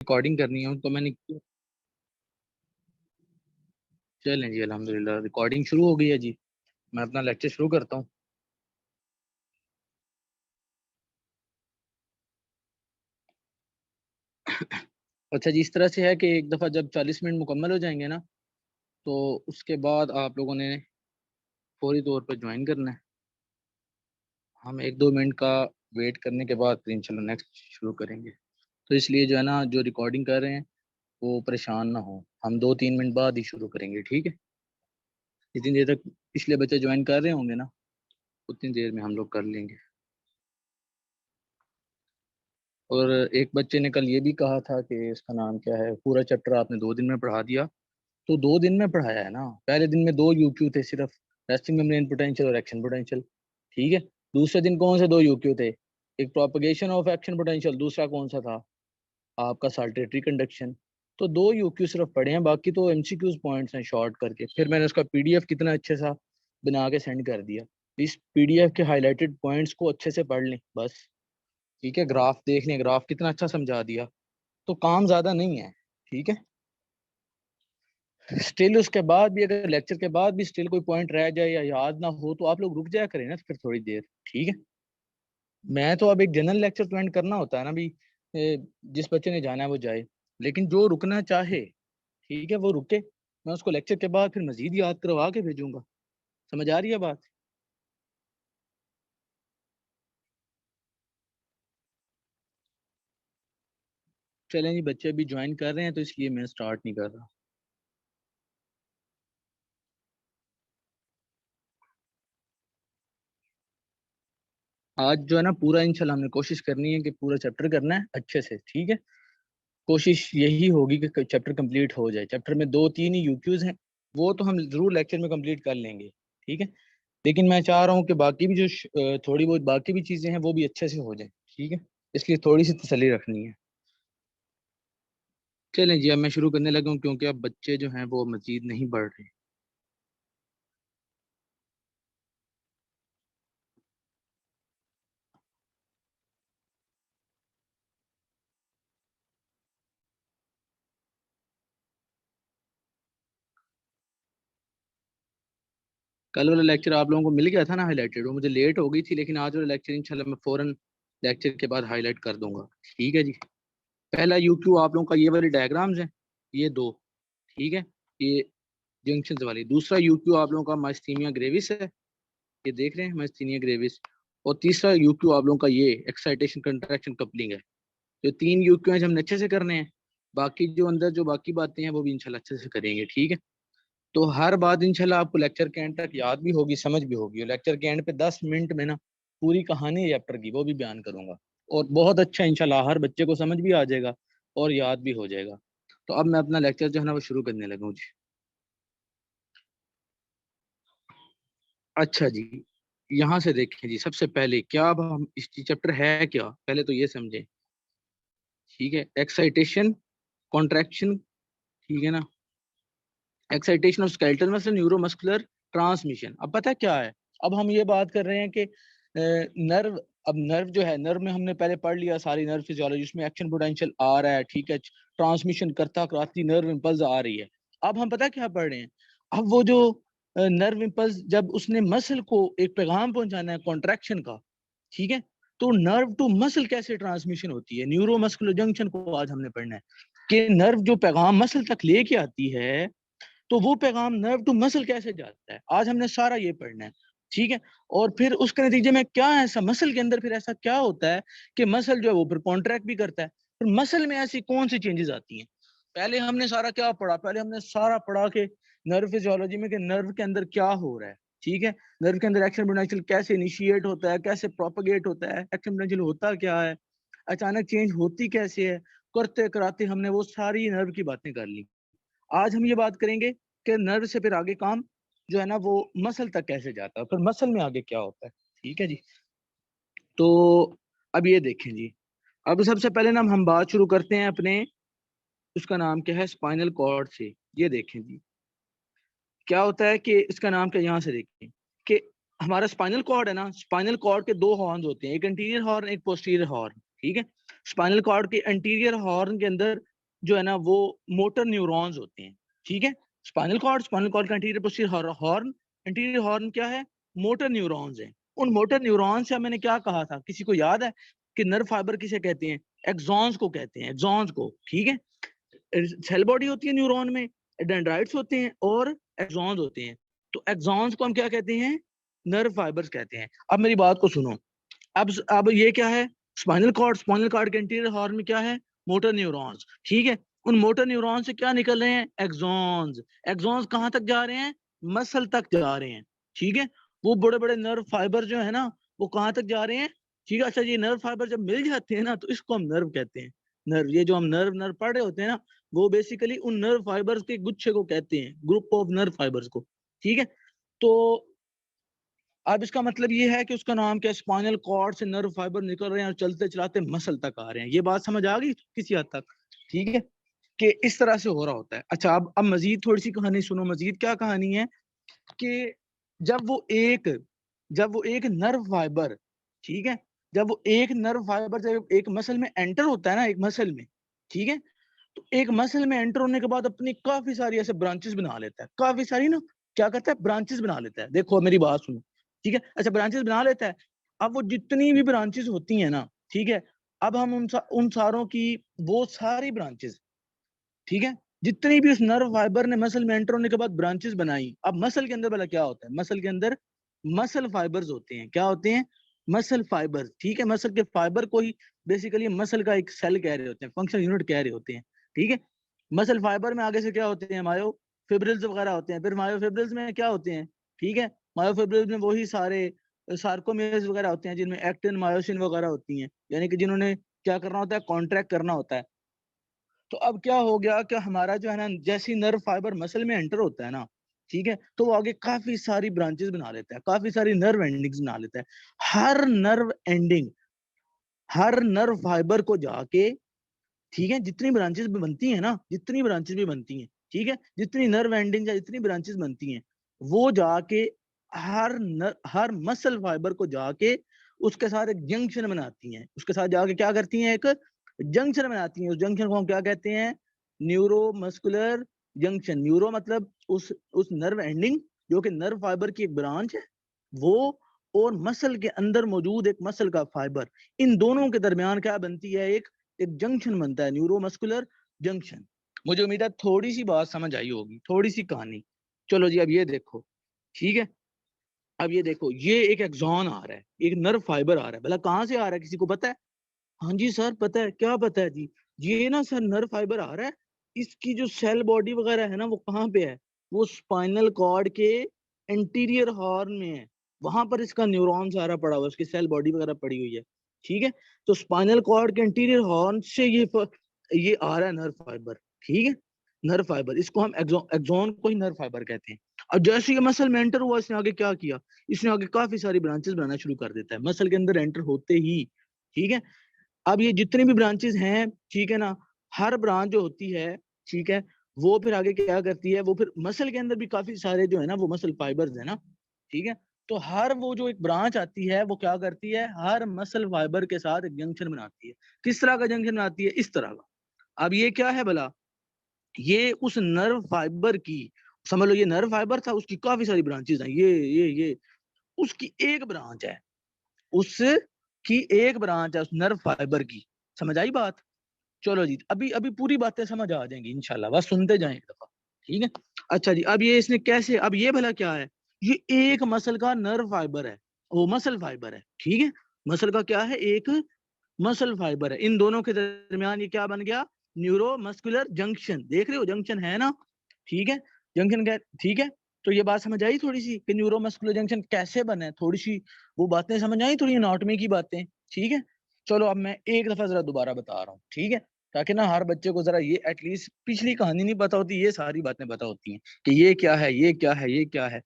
Recording करनी है तो मैंने चलें जी, अल्हम्दुलिल्लाह रिकॉर्डिंग शुरू हो गई है जी। मैं अपना लेक्चर शुरू करता हूँ। अच्छा जी, इस तरह से है कि एक दफ़ा जब 40 मिनट मुकम्मल हो जाएंगे ना, तो उसके बाद आप लोगों ने फौरी तौर पर ज्वाइन करना है। हम 1-2 मिनट का वेट करने के बाद फिर इंशाल्लाह नेक्स्ट शुरू करेंगे। तो इसलिए जो है ना, जो रिकॉर्डिंग कर रहे हैं वो परेशान ना हो। हम 2-3 मिनट बाद ही शुरू करेंगे, ठीक है। जितनी देर तक पिछले बच्चे ज्वाइन कर रहे होंगे ना, उतनी देर में हम लोग कर लेंगे। और एक बच्चे ने कल ये भी कहा था कि इसका नाम क्या है, पूरा चैप्टर आपने 2 दिन में पढ़ा दिया। तो 2 दिन में पढ़ाया है ना। पहले दिन में 2 यूक्यू थे सिर्फ, रेस्टिंग मेम्ब्रेन पोटेंशियल और एक्शन पोटेंशियल, ठीक है। दूसरे दिन कौन से 2 यूक्यू थे? एक प्रोपगेशन ऑफ एक्शन पोटेंशियल, दूसरा कौन सा था आपका, साल्टेटरी कंडक्शन। तो 2 यूक्यू सिर्फ पढ़े हैं, बाकी तो एमसीक्यूज पॉइंट्स हैं शॉर्ट करके। फिर मैंने उसका पीडीएफ कितना अच्छे सा बना के सेंड कर दिया। इस पीडीएफ के हाईलाइटेड पॉइंट्स को अच्छे से पढ़ लें बस, ठीक है। ग्राफ देख लें, ग्राफ कितना अच्छा समझा दिया। तो काम ज्यादा नहीं है, ठीक है। स्टिल उसके बाद भी, अगर लेक्चर के बाद भी स्टिल कोई पॉइंट रह जाए या याद ना हो, तो आप लोग रुक जाया करें ना फिर थोड़ी देर, ठीक है। मैं तो अब एक जनरल लेक्चर तो एंड करना होता है ना भी, जिस बच्चे ने जाना है वो जाए, लेकिन जो रुकना चाहे, ठीक है, वो रुके। मैं उसको लेक्चर के बाद फिर मजीद याद करवा के भेजूंगा। समझ आ रही है बात? चलें जी, बच्चे अभी ज्वाइन कर रहे हैं तो इसलिए मैं स्टार्ट नहीं कर रहा। आज जो है ना, पूरा इंशाल्लाह हमने कोशिश करनी है कि पूरा चैप्टर करना है अच्छे से, ठीक है। कोशिश यही होगी कि चैप्टर कंप्लीट हो जाए। चैप्टर में 2-3 ही यूक्यूज हैं, वो तो हम जरूर लेक्चर में कंप्लीट कर लेंगे, ठीक है। लेकिन मैं चाह रहा हूँ कि बाकी भी जो थोड़ी बहुत बाकी भी चीज़ें हैं वो भी अच्छे से हो जाए, ठीक है। इसलिए थोड़ी सी तसल्ली रखनी है। चलें जी, अब मैं शुरू करने लगा हूँ क्योंकि अब बच्चे जो हैं वो मजीद नहीं बढ़ रहे। कल वाला लेक्चर आप लोगों को मिल गया था ना हाईलाइटेड, वो मुझे लेट हो गई थी, लेकिन आज वाला लेक्चर इंशाल्लाह मैं फौरन लेक्चर के बाद हाईलाइट कर दूंगा, ठीक है जी। पहला यूक्यू आप लोगों का ये वाली डायग्राम्स है, ये दो, ठीक है, ये जंक्शन वाली। दूसरा यूक्यू आप लोगों का माइस्थीनिया ग्रेविस है, ये देख रहे हैं माइस्थीनिया ग्रेविस। और तीसरा यूक्यू आप लोगों का ये एक्साइटेशन कंट्रैक्शन कपलिंग है। जो 3 यूक्यू हैं जो हमने अच्छे से करने हैं, बाकी जो अंदर जो बाकी बातें हैं वो भी इंशाल्लाह अच्छे से करेंगे, ठीक है। तो हर बात इंशाल्लाह आपको लेक्चर के एंड तक याद भी होगी, समझ भी होगी। और लेक्चर के एंड पे 10 मिनट में ना पूरी कहानी चैप्टर की वो भी बयान करूंगा। और बहुत अच्छा इंशाल्लाह हर बच्चे को समझ भी आ जाएगा और याद भी हो जाएगा। तो अब मैं अपना लेक्चर जो है ना वो शुरू करने लगा हूँ जी। अच्छा जी, यहाँ से देखें जी, सबसे पहले क्या, अब हम इस चैप्टर है क्या पहले तो ये समझें, ठीक है। एक्साइटेशन, कॉन्ट्रैक्शन, ठीक है ना। Excitation of skeletal muscle, neuromuscular transmission. अब पता है क्या है, अब हम ये बात कर रहे हैं कि नर्व, अब नर्व जो है, नर्व में हमने पहले पढ़ लिया सारी नर्व फिजियोलॉजी, उसमें एक्शन पोटेंशियल आ रहा है, ठीक है, ट्रांसमिशन करता कराती नर्व इम्पल्स आ रही है। अब हम पता क्या पढ़ रहे हैं, अब वो जो नर्व इम्पल्स, जब उसने मसल को एक पैगाम पहुंचाना है कॉन्ट्रैक्शन का, ठीक है, तो नर्व टू मसल कैसे ट्रांसमिशन होती है, न्यूरोमस्कुलर जंक्शन को आज हमने पढ़ना है। कि नर्व जो पैगाम मसल तक लेके आती है, तो वो पैगाम नर्व टू मसल कैसे जाता है, आज हमने सारा ये पढ़ना है, ठीक है। और फिर उसके नतीजे में क्या ऐसा मसल के अंदर फिर ऐसा क्या होता है कि मसल जो है वो फिर कॉन्ट्रैक्ट भी करता है। फिर मसल में ऐसी कौन सी चेंजेस आती हैं। पहले हमने सारा क्या पढ़ा, पहले हमने सारा पढ़ा कि नर्व फिजियोलॉजी में कि नर्व के अंदर क्या हो रहा है, ठीक है। नर्व के अंदर एक्शन पोटेंशियल कैसे इनिशिएट होता है, कैसे प्रोपगेट होता है, एक्शन पोटेंशियल होता क्या है, अचानक चेंज होती कैसे है, करते कराते हमने वो सारी नर्व की बातें कर ली। आज हम ये बात करेंगे कि नर्व से फिर आगे काम जो है ना वो मसल तक कैसे जाता है, फिर मसल में आगे क्या होता है, ठीक है जी। तो अब ये देखें जी, अब सबसे पहले ना हम बात शुरू करते हैं अपने, उसका नाम क्या है, स्पाइनल कॉर्ड से। ये देखें जी, क्या होता है कि इसका नाम क्या, यहाँ से देखें कि हमारा स्पाइनल कॉर्ड है ना, स्पाइनल कॉर्ड के 2 हॉर्न होते हैं, एक एंटीरियर हॉर्न एक पोस्टीरियर हॉर्न, ठीक है। स्पाइनल कॉर्ड के एंटीरियर हॉर्न के अंदर जो है ना वो मोटर न्यूरॉन्स होते हैं, ठीक है। स्पाइनल कॉर्ड का anterior posterior horn, anterior horn क्या है, मोटर न्यूरॉन्स है। उन मोटर न्यूरॉन्स से मैंने क्या कहा था, किसी को याद है कि नर्व फाइबर किसे कहते हैं, एक्सॉन्स को कहते हैं, एक्सॉन्स को, ठीक है। सेल बॉडी होती है न्यूरॉन में, डेंड्राइट्स होते हैं और एक्सॉन्स होते हैं। तो एक्सॉन्स को हम क्या कहते हैं, नर्व फाइबर्स कहते हैं। अब मेरी बात को सुनो, अब ये क्या है, स्पाइनल कॉर्ड के एंटीरियर हॉर्न में क्या है, मोटर न्यूरॉन्स, ठीक है। उन मोटर न्यूरॉन से क्या निकल रहे हैं, एक्सॉन्स। एक्सॉन्स कहाँ तक जा रहे हैं, मसल तक जा रहे हैं, ठीक है। वो बड़े बड़े नर्व फाइबर जो है ना वो कहाँ तक जा रहे हैं, ठीक है। अच्छा, ये नर्व फाइबर जब मिल जाते हैं ना तो इसको हम नर्व कहते हैं। नर्व, ये जो हम नर्व नर्व पढ़ रहे होते हैं ना, वो बेसिकली उन नर्व फाइबर्स के गुच्छे को कहते हैं, ग्रुप ऑफ नर्व फाइबर्स को, ठीक है। तो अब इसका मतलब ये है कि उसका नाम क्या, स्पाइनल कॉर्ड से नर्व फाइबर निकल रहे हैं और चलते चलाते मसल तक आ रहे हैं। ये बात समझ आ गई किसी हद तक, ठीक है, कि इस तरह से हो रहा होता है। अच्छा, अब मजीद थोड़ी सी कहानी सुनो। मजीद क्या कहानी है कि जब वो एक नर्व फाइबर, ठीक है, जब वो एक नर्व फाइबर जब एक मसल में एंटर होता है ना, एक मसल में, ठीक है, तो एक मसल में एंटर होने के बाद अपनी काफी सारी ऐसे ब्रांचेस बना लेता है, काफी सारी ना, क्या करता है, ब्रांचेस बना लेता है। देखो मेरी बात सुनो, ठीक है। अच्छा, ब्रांचेस बना लेता है। अब वो जितनी भी ब्रांचेस होती हैं ना, ठीक है, अब हम उन सारों की, वो सारी ब्रांचेस, ठीक है, जितनी भी उस नर्व फाइबर ने मसल में एंटर होने के बाद ब्रांचेस बनाई। अब मसल के अंदर भला क्या होता है, मसल के अंदर मसल फाइबर्स होते हैं। क्या होते हैं, मसल फाइबर्स, ठीक है। मसल के फाइबर को ही बेसिकली मसल का एक सेल कह रहे होते हैं, फंक्शनल यूनिट कह रहे होते हैं, ठीक है। मसल फाइबर में आगे से क्या होते हैं, मायोफिब्रिल्स वगैरह होते हैं। फिर मायोफिब्रिल्स में क्या होते हैं, ठीक है, मायोफिब्रिल्स में वही सारे सार्कोमियर्स वगैरह होते हैं जिनमें एक्टिन मायोसिन वगैरह होती हैं, यानी कि जिन्होंने क्या करना होता है, कॉन्ट्रैक्ट करना होता है। तो अब क्या हो गया कि हमारा जो है ना, जैसी नर्व फाइबर मसल में एंटर होता है ना, ठीक है, तो वो आगे काफी सारी ब्रांचेस बना लेता है, काफी सारी नर्व एंडिंग्स बना लेता है। हर नर्व एंडिंग, हर नर्व फाइबर को जाके, ठीक है, जितनी ब्रांचेस भी बनती है ना, जितनी ब्रांचेस भी बनती हैं, ठीक है, जितनी नर्व एंडिंग या जितनी ब्रांचेस बनती हैं, वो जाके हर मसल फाइबर को जाके उसके साथ एक जंक्शन बनाती हैं। उसके साथ जाके क्या करती हैं, एक जंक्शन बनाती हैं। उस जंक्शन को हम क्या कहते हैं, न्यूरो मस्कुलर जंक्शन। न्यूरो मतलब उस नर्व एंडिंग जो कि नर्व फाइबर की एक ब्रांच है वो, और मसल के अंदर मौजूद एक मसल का फाइबर, इन दोनों के दरमियान क्या बनती है, एक जंक्शन बनता है, न्यूरो मस्कुलर जंक्शन। मुझे उम्मीद है थोड़ी सी बात समझ आई होगी, थोड़ी सी कहानी। चलो जी, अब ये देखो, ठीक है, अब ये देखो, ये एक एक्सॉन आ रहा है, एक नर्व फाइबर आ रहा है। भला कहाँ से आ रहा है, किसी को पता है? हाँ जी सर पता है। क्या पता है जी? ये ना सर नर्व फाइबर आ रहा है, इसकी जो सेल बॉडी वगैरह है ना वो कहाँ पे है, वो स्पाइनल कॉर्ड के एंटीरियर हॉर्न में है। वहां पर इसका न्यूरॉन सारा पड़ा हुआ है, उसकी सेल बॉडी वगैरह पड़ी हुई है, ठीक है। तो स्पाइनल कॉर्ड के एंटीरियर हॉर्न से ये आ रहा है नर्व फाइबर, ठीक है। नर्व फाइबर, इसको हम एक्सॉन को ही नर्व फाइबर कहते हैं। अब जैसे ये मसल में एंटर हुआ, इसने आगे क्या किया, इसने आगे काफी सारी ब्रांचेस बनाना शुरू कर देता है मसल के अंदर एंटर होते ही, ठीक है। अब ये जितनी भी ब्रांचेस हैं, ठीक है ना, हर ब्रांच जो होती है, ठीक है, वो फिर आगे क्या करती है, वो फिर मसल के अंदर भी काफी सारे जो है ना वो मसल फाइबर्स है ना, ठीक है। तो हर वो जो एक ब्रांच आती है वो क्या करती है, हर मसल फाइबर के साथ एक जंक्शन बनाती है। किस तरह का जंक्शन बनाती है, इस तरह का। अब ये क्या है भला, ये उस नर्व फाइबर की, समझ लो ये नर्व फाइबर था, उसकी काफी सारी ब्रांचेस हैं, ये उसकी एक ब्रांच है, उसकी एक ब्रांच है उस नर्व फाइबर की। समझ आई बात? चलो जी, अभी अभी पूरी बातें समझ आ जाएंगी इंशाल्लाह, बस सुनते जाएं एक दफा, ठीक है। अच्छा जी, अब ये इसने कैसे, अब ये भला क्या है, ये एक मसल का नर्व फाइबर है, वो मसल फाइबर है, ठीक है। मसल का क्या है, एक मसल फाइबर है। इन दोनों के दरमियान ये क्या बन गया, न्यूरो मस्कुलर जंक्शन। देख रहे हो जंक्शन है ना, ठीक है, जंक्शन क्या, ठीक है। तो ये बात समझ आई थोड़ी सी कि न्यूरो मस्कुलर जंक्शन कैसे बना है, थोड़ी सी वो बातें समझ आई, थोड़ी एनाटॉमी की बातें, ठीक है। चलो अब मैं एक दफा जरा दोबारा बता रहा हूँ, ठीक है, ताकि ना हर बच्चे को जरा ये एटलीस्ट पिछली कहानी नहीं पता होती, ये सारी बातें पता होती हैं कि ये क्या है, ये क्या है, ये क्या है,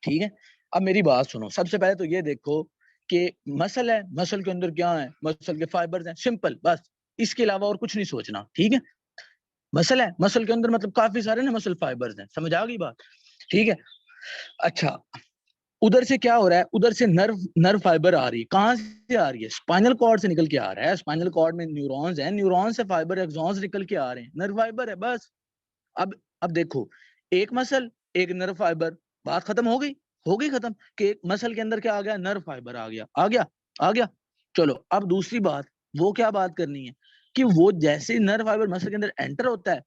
ठीक है। अब मेरी बात सुनो, सबसे पहले तो ये देखो कि मसल है, मसल के अंदर क्या है, मसल के फाइबर्स हैं, सिंपल, बस इसके अलावा और कुछ नहीं सोचना, ठीक है। मसल है, मसल के अंदर मतलब काफी सारे ना मसल फाइबर्स हैं, समझ आ गई बात, ठीक है। अच्छा, उधर से क्या हो रहा है, उधर से नर्व फाइबर आ रही है। कहाँ से आ रही है? स्पाइनल कॉर्ड से निकल के आ रहा है। स्पाइनल कॉर्ड में न्यूरॉन्स हैं, न्यूरॉन से फाइबर एक्सॉन्स निकल के आ रहे हैं, नर्व फाइबर है बस। अब देखो, एक मसल एक नर्व फाइबर, बात खत्म हो गई। हो गई खत्म कि एक मसल के अंदर क्या आ गया, नर्व फाइबर आ गया, आ गया, आ गया। चलो अब दूसरी बात, वो क्या बात करनी है कि वो जैसे ही नर्व फाइबर मसल के अंदर एंटर होता है,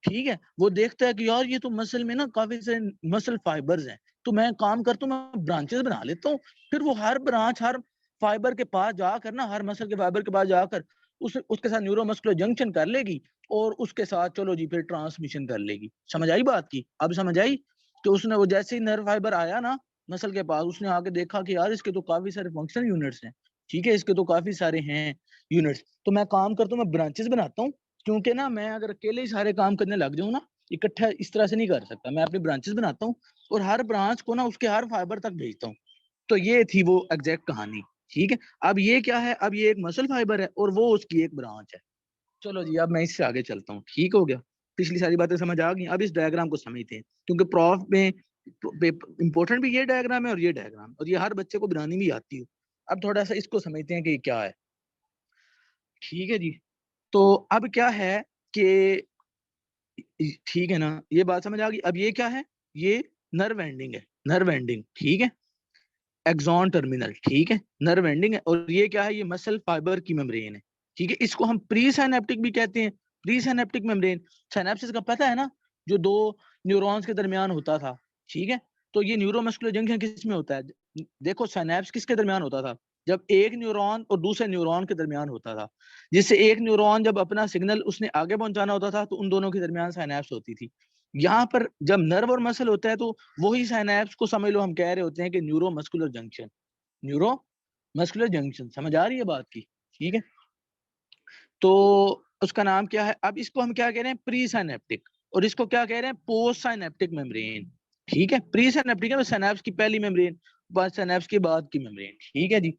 ठीक है, वो देखता है कि यार ये तो मसल में ना काफी सारे मसल फाइबर्स हैं, तो मैं काम करता हूँ, मैं ब्रांचेस बना लेता हूँ। फिर वो हर ब्रांच हर फाइबर के पास जाकर ना, हर मसल के फाइबर के पास जाकर उसके साथ न्यूरोमस्कुलर जंक्शन कर लेगी, और उसके साथ चलो जी फिर ट्रांसमिशन कर लेगी। समझ आई बात की? अब समझ आई कि उसने वो जैसे ही नर्व फाइबर आया ना मसल के पास, उसने आके देखा कि यार इसके तो काफी सारे फंक्शनल यूनिट्स हैं, ठीक है, इसके तो काफी सारे हैं यूनिट्स, तो मैं काम करता हूँ, मैं ब्रांचेस बनाता हूँ। क्योंकि ना मैं अगर अकेले ही सारे काम करने लग जाऊं ना, इकट्ठा इस तरह से नहीं कर सकता, मैं अपनी ब्रांचेस बनाता हूँ और हर ब्रांच को ना उसके हर फाइबर तक भेजता हूँ। तो ये थी वो एग्जैक्ट कहानी, ठीक है। अब ये क्या है, अब ये एक मसल फाइबर है और वो उसकी एक ब्रांच है। चलो जी, अब मैं इससे आगे चलता हूँ, ठीक हो गया। पिछली सारी बातें समझ आ गई। अब इस डायग्राम को समझते हैं, क्योंकि प्रॉफ में इंपॉर्टेंट भी ये डायग्राम है और ये डायग्राम, और ये हर बच्चे को बनानी भी आती है। अब थोड़ा सा इसको समझते हैं कि क्या है, ठीक है जी। तो अब क्या है कि, ठीक है ना, ये बात समझ आ गई। अब ये क्या है, ये नर्व एंडिंग है, नर्व एंडिंग, ठीक है, एक्सॉन टर्मिनल, ठीक है, नर्व एंडिंग है। और ये क्या है, ये मसल फाइबर की मेम्ब्रेन है, ठीक है। इसको हम प्री साइनेप्टिक भी कहते हैं, प्री साइनेप्टिक मेम्ब्रेन। साइनेप्सिस का पता है ना, जो दो न्यूरॉन्स के दरमियान होता था, ठीक है। तो ये न्यूरोमस्कुलर जंक्शन किस में होता है? देखो, साइनेप्स किसके दरमियान होता था? जब एक न्यूरॉन और दूसरे न्यूरॉन के दरमियान होता था, जिससे एक न्यूरॉन जब अपना सिग्नल उसने आगे पहुंचाना होता था, तो उन दोनों के दरमियान साइनेप्स होती थी। यहाँ पर जब नर्व और मसल होता है, तो वही साइनेप्स को समझ लो हम कह रहे होते हैं कि neuro muscular junction, neuro muscular junction. समझ आ रही है बात की? ठीक है, तो उसका नाम क्या है? अब इसको हम क्या कह रहे हैं, प्री साइनेप्टिक, और इसको क्या कह रहे हैं, पोस्ट साइनेप्टिक मेम्ब्रेन। ठीक है, प्री साइनेप्टिक है सिनेप्स की पहली मेम्ब्रेन, बाद सिनेप्स के बाद की मेम्ब्रेन, ठीक है जी।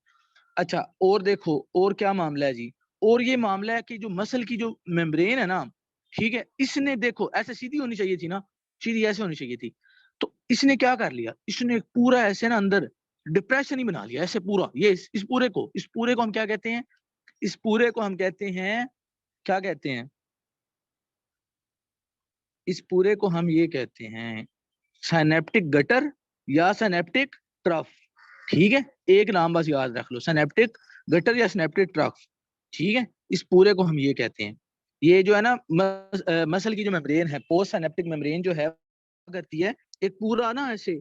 अच्छा, और देखो और क्या मामला है जी, और ये मामला है कि जो मसल की जो मेम्ब्रेन है ना, ठीक है, इसने देखो ऐसे सीधी होनी चाहिए थी ना, सीधी ऐसे होनी चाहिए थी, तो इसने क्या कर लिया, इसने पूरा ऐसे ना अंदर डिप्रेशन ही बना लिया ऐसे पूरा। ये इस पूरे को हम क्या कहते हैं, इस पूरे को हम कहते हैं, क्या कहते हैं, इस पूरे को हम ये कहते हैं साइनेप्टिक गटर या साइनेप्टिक ट्रफ, ठीक है। एक नाम बस याद रख लो, सिनेप्टिक गटर या सिनेप्टिक ट्रफ, ठीक है। इस पूरे को हम ये कहते हैं। ये जो है ना मसल की जो मेम्ब्रेन है, पोस्ट सिनेप्टिक मेम्ब्रेन जो है करती है एक पूरा ना ऐसे,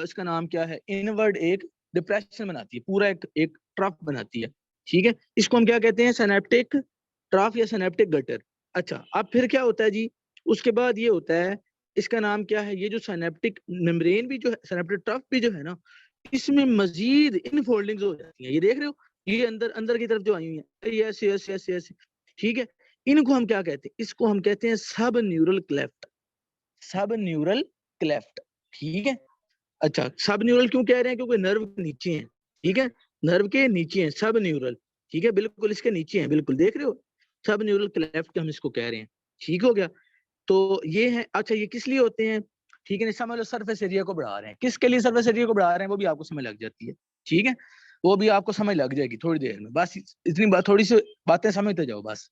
इसका नाम क्या है, इनवर्ड एक डिप्रेशन बनाती है, पूरा एक ट्रफ बनाती है, ठीक है। इसको हम क्या कहते हैं, सिनेप्टिक ट्रफ या सिनेप्टिक गटर। अच्छा, अब फिर क्या होता है जी, उसके बाद ये होता है, इसका नाम क्या है, ये जो सिनेप्टिक मेम्ब्रेन भी जो है, सिनेप्टिक ट्रफ भी जो है ना, इसमें मजीद इनफोल्डिंग्स हो जाती हैं। ये देख रहे हो, ये अंदर अंदर की तरफ जो आई हुई है, ये ऐसे ऐसे ऐसे ऐसे, ठीक है। इनको हम क्या कहते हैं, इसको हम कहते हैं सब न्यूरल क्लेफ्ट, सब न्यूरल क्लेफ्ट, ठीक है। अच्छा, सब न्यूरल क्यों कह रहे हैं, क्योंकि नर्व के नीचे हैं, ठीक है, नर्व के नीचे हैं सब न्यूरल, ठीक है, बिल्कुल इसके नीचे हैं, बिल्कुल देख रहे हो, सब न्यूरल क्लेफ्ट हम इसको कह रहे हैं, ठीक हो गया। तो ये है। अच्छा, ये किस लिए होते हैं, ठीक है ना, समझ लो सरफेस एरिया को बढ़ा रहे हैं। किसके लिए सरफेस एरिया को बढ़ा रहे हैं, वो भी आपको समझ लग जाती है, ठीक है, वो भी आपको समझ लग जाएगी थोड़ी देर में, बस इतनी बात, थोड़ी सी बातें समझते जाओ बस।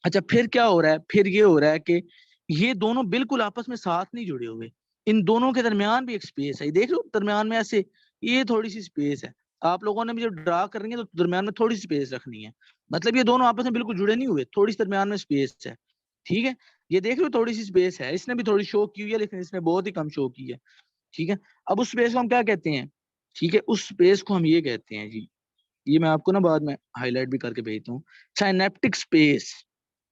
अच्छा, फिर क्या हो रहा है, फिर ये हो रहा है कि ये दोनों बिल्कुल आपस में साथ नहीं जुड़े हुए, इन दोनों के दरमियान भी एक स्पेस है, देख लो दरमियान में ऐसे, ये थोड़ी सी स्पेस है। आप लोगों ने भी जब ड्रा करेंगे तो दरमियान में थोड़ी सी स्पेस रखनी है, मतलब ये दोनों आपस में बिल्कुल जुड़े नहीं हुए, थोड़ी सी दरमियान में स्पेस है, ठीक है। ये देख लो थोड़ी सी स्पेस है, इसने भी थोड़ी शो की हुई है, लेकिन इसने बहुत ही कम शो की है, ठीक है। अब उस स्पेस को हम क्या कहते हैं, ठीक है, उस स्पेस को हम ये कहते हैं जी, ये मैं आपको ना बाद में हाईलाइट भी करके भेजता हूँ, साइनेप्टिक स्पेस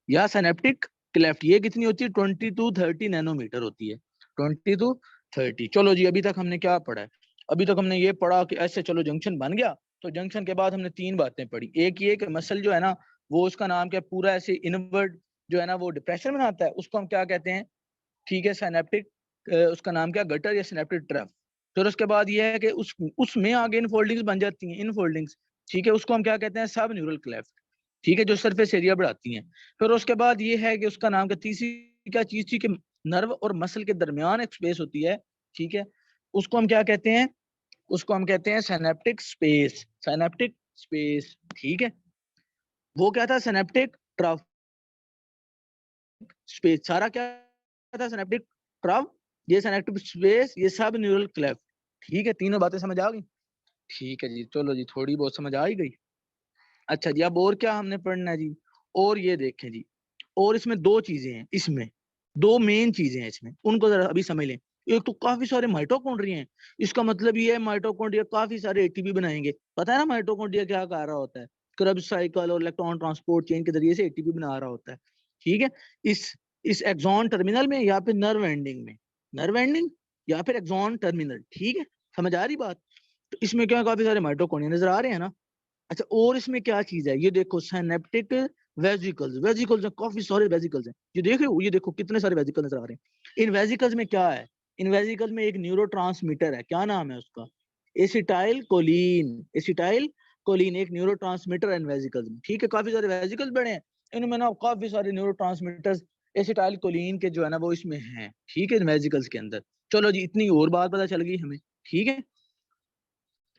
या सिनेप्टिक क्लेफ्ट। ये कितनी होती है, 20 to 30 नैनोमीटर होती है, 20 to 30। चलो जी, अभी तक हमने क्या पढ़ा है, अभी तक हमने ये पढ़ा कि ऐसे चलो जंक्शन बन गया, तो जंक्शन के बाद हमने तीन बातें पढ़ी। एक ये कि मसल जो है ना, वो उसका नाम क्या, पूरा ऐसे इनवर्ड जो है ना वो डिप्रेशन बनाता है, उसको हम क्या कहते हैं, ठीक है, सिनेप्टिक, उसका नाम क्या, गटर या सिनेप्टिक ट्रफ। फिर उसके बाद ये है कि उसमें आगे इनफोल्डिंग्स बन जाती हैं, इनफोल्डिंग्स, ठीक है, उसको हम क्या कहते हैं, सब न्यूरल क्लेफ्ट, ठीक है, जो सरफेस एरिया बढ़ाती हैं। फिर उसके बाद ये है कि उसका नाम क्या, तीसरी क्या चीज थी कि नर्व और मसल के दरमियान एक स्पेस होती है, ठीक है, उसको हम क्या कहते हैं, उसको हम कहते हैं सिनेप्टिक स्पेस, सिनेप्टिक स्पेस, ठीक है। वो क्या था, सिनेप्टिक ट्रफ स्पेस, सारा क्या था, सिनेप्टिक ट्रफ, ये सिनेप्टिक स्पेस, ये सब न्यूरल क्लेफ्ट, ठीक है। तीनों बातें समझ आ गई, ठीक है जी। चलो जी, थोड़ी बहुत समझ आ ही गई। अच्छा जी, अब और क्या हमने पढ़ना है जी, और ये देखें जी, और इसमें दो चीजें हैं, इसमें दो मेन चीजें हैं इसमें, उनको जरा अभी समझ लें। एक तो काफी सारे माइटोकॉन्ड्रिया हैं, इसका मतलब ये है माइटोकॉन्ड्रिया काफी सारे एटीपी बनाएंगे। पता है ना माइटोकॉन्ड्रिया क्या कर रहा होता है, क्रेब्स साइकिल और इलेक्ट्रॉन ट्रांसपोर्ट चेन के जरिए से एटीपी बना रहा होता है, ठीक है। इस एक्सॉन टर्मिनल में या फिर नर्व एंडिंग में, नर्व एंडिंग या फिर एक्सॉन टर्मिनल, ठीक है। समझ आ रही बात। तो इसमें क्या काफी सारे माइटोकॉन्ड्रिया नजर आ रहे हैं ना। अच्छा, और इसमें क्या चीज है, ये देखो सिनेप्टिक वेजिकल्स, वेजिकल्स हैं, काफी सारे वेजिकल्स हैं, ये देख रहे हो, ये देखो कितने सारे वेजिकल नजर आ रहे हैं। इन वेजिकल्स में क्या है, इन वेजिकल्स में एक न्यूरोट्रांसमीटर है, क्या नाम है उसका, एसिटाइल कोलिन, एसिटाइल कोलिन एक न्यूरोट्रांसमीटर है इन वेजिकल्स में, ठीक है। काफी सारे वेजिकल्स बने हैं, इनमें ना काफी सारे न्यूरोट्रांसमीटर्स एसिटाइल कोलिन के जो है ना वो इसमें हैं, ठीक है, इन वेजिकल्स के अंदर। चलो जी, इतनी और बात पता चल गई हमें, ठीक है,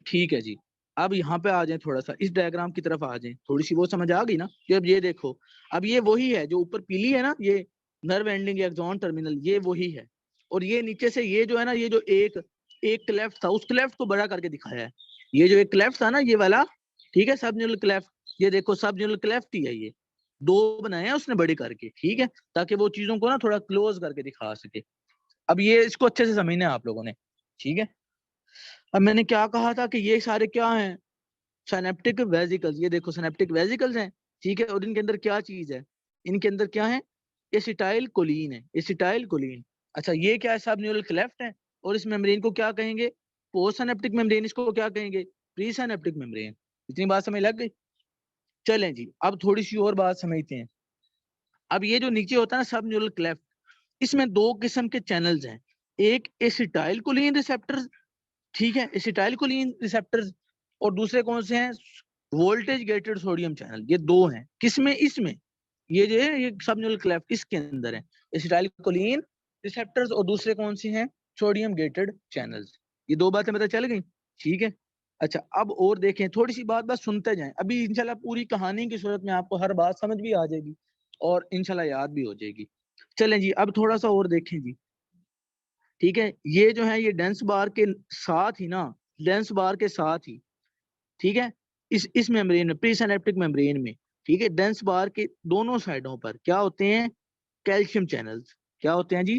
ठीक है जी। अब यहाँ पे आ जाए, थोड़ा सा इस डायग्राम की तरफ आ जाए, थोड़ी सी वो समझ आ गई ना कि अब ये देखो, अब ये वही है जो ऊपर पीली है ना, ये नर्व एंडिंग एक्सॉन टर्मिनल, ये वही है। और ये नीचे से ये जो है ना, ये जो एक एक क्लेफ्ट था, उस क्लेफ्ट को बड़ा करके दिखाया है। ये जो एक क्लेफ्ट था ना, ये वाला, ठीक है, सब न्यूरल क्लेफ्ट, ये देखो सब न्यूरल क्लेफ्ट ही है, ये दो बनाए हैं उसने बड़े करके, ठीक है, ताकि वो चीजों को ना थोड़ा क्लोज करके दिखा सके। अब ये इसको अच्छे से समझना है आप लोगों ने, ठीक है। अब मैंने क्या कहा था कि ये सारे क्या हैं, सिनेप्टिक वेजिकल्स, ये देखो सिनेप्टिक वेजिकल्स हैं, ठीक है। और इनके अंदर क्या चीज है, इनके अंदर क्या है, एसिटाइल कोलिन है, एसिटाइल कोलिन। अच्छा, ये क्या है, सब न्यूरल क्लेफ्ट है। और इस मेम्ब्रेन को क्या कहेंगे, पोस्ट सिनेप्टिक मेम्ब्रेन, इसको क्या कहेंगे, प्री सिनेप्टिक मेम्ब्रेन। इतनी बात समझ लग गई। चलें जी, अब थोड़ी सी और बात समझते हैं। अब ये जो नीचे होता है ना सब न्यूरल क्लेफ्ट, इसमें दो किस्म के चैनल्स हैं, एक एसिटाइल कोलिन रिसेप्टर्स, ठीक है, एसिटाइल कोलिन रिसेप्टर्स, और दूसरे कौन से हैं, वोल्टेज गेटेड सोडियम चैनल। ये दो हैं, किसमें, इसमें, ये जो है ये सब न्यूरल क्लेफ्ट इसके अंदर है, एसिटाइल कोलिन रिसेप्टर्स, और दूसरे कौन से हैं, सोडियम गेटेड चैनल्स। ये दो बातें पता चल गई, ठीक है। अच्छा, अब और देखें, थोड़ी सी बात बस सुनते जाएं, अभी इंशाल्लाह पूरी कहानी की सूरत में आपको हर बात समझ भी आ जाएगी और इंशाल्लाह याद भी हो जाएगी। चलें जी, अब थोड़ा सा और देखें जी, ठीक है। ये जो है ये डेंस बार के साथ ही ना, डेंस बार के साथ ही, ठीक है, इस मेम्ब्रेन में, प्री सिनेप्टिक मेम्ब्रेन में, ठीक है, डेंस बार के दोनों साइडों पर क्या होते हैं, कैल्शियम चैनल्स। क्या होते हैं जी,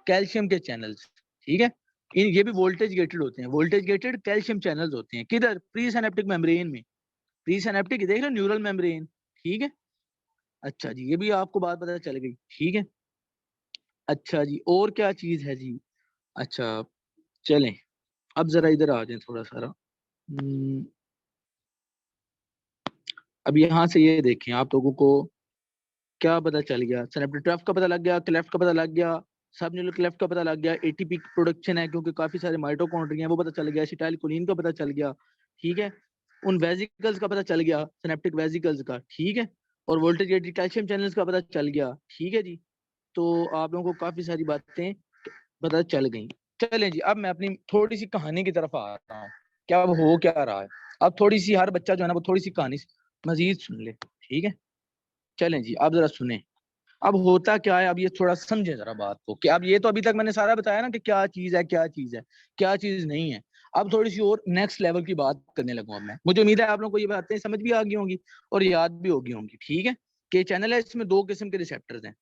कैल्शियम के चैनल्स, ठीक है। इन ये भी वोल्टेज गेटेड होते हैं, वोल्टेज गेटेड कैल्शियम चैनल्स होते हैं, किधर, प्री सिनेप्टिक मेम्ब्रेन में, प्री सिनेप्टिक देख लो, न्यूरल मेम्ब्रेन, ठीक है। अच्छा जी, ये भी आपको बात पता चल गई, ठीक है। अच्छा जी, और क्या चीज है जी। अच्छा, चलें, अब जरा इधर आ जाए थोड़ा सारा। अब यहाँ से ये देखें, आप लोगों को क्या पता चल गया, सिनेप्टिक ट्रफ का पता लग गया, क्लेफ्ट का पता लग गया, सब न्यूरल क्लेफ्ट का पता लग गया, एटीपी प्रोडक्शन है क्योंकि काफी सारे माइटोकॉन्ड्रिया हैं वो पता चल गया, एसिटाइल कोलिन का पता चल गया, ठीक है। उन वेजिकल्स का पता चल गया, सिनेप्टिक वेजिकल्स का, ठीक है। और वोल्टेज गेटेड कैल्शियम चैनल्स का पता चल गया, ठीक है जी। तो आप लोगों को काफी सारी बातें पता चल गई। चलें जी, अब मैं अपनी थोड़ी सी कहानी की तरफ आ रहा हूँ, क्या अब हो क्या रहा है। अब थोड़ी सी हर बच्चा जो है ना वो थोड़ी सी कहानी मजीद सुन ले, ठीक है। चलें जी, अब जरा सुने, अब होता क्या है, अब ये थोड़ा समझे जरा बात को, कि अब ये तो अभी तक मैंने सारा बताया ना कि क्या चीज है, क्या चीज है, क्या चीज नहीं है। अब थोड़ी सी और नेक्स्ट लेवल की बात करने लगूँ अब मैं, मुझे उम्मीद है आप लोगों को ये बातें समझ भी आ गई होंगी और याद भी होगी होंगी, ठीक है। कि चैनल है, इसमें दो किस्म के रिसेप्टर्स हैं।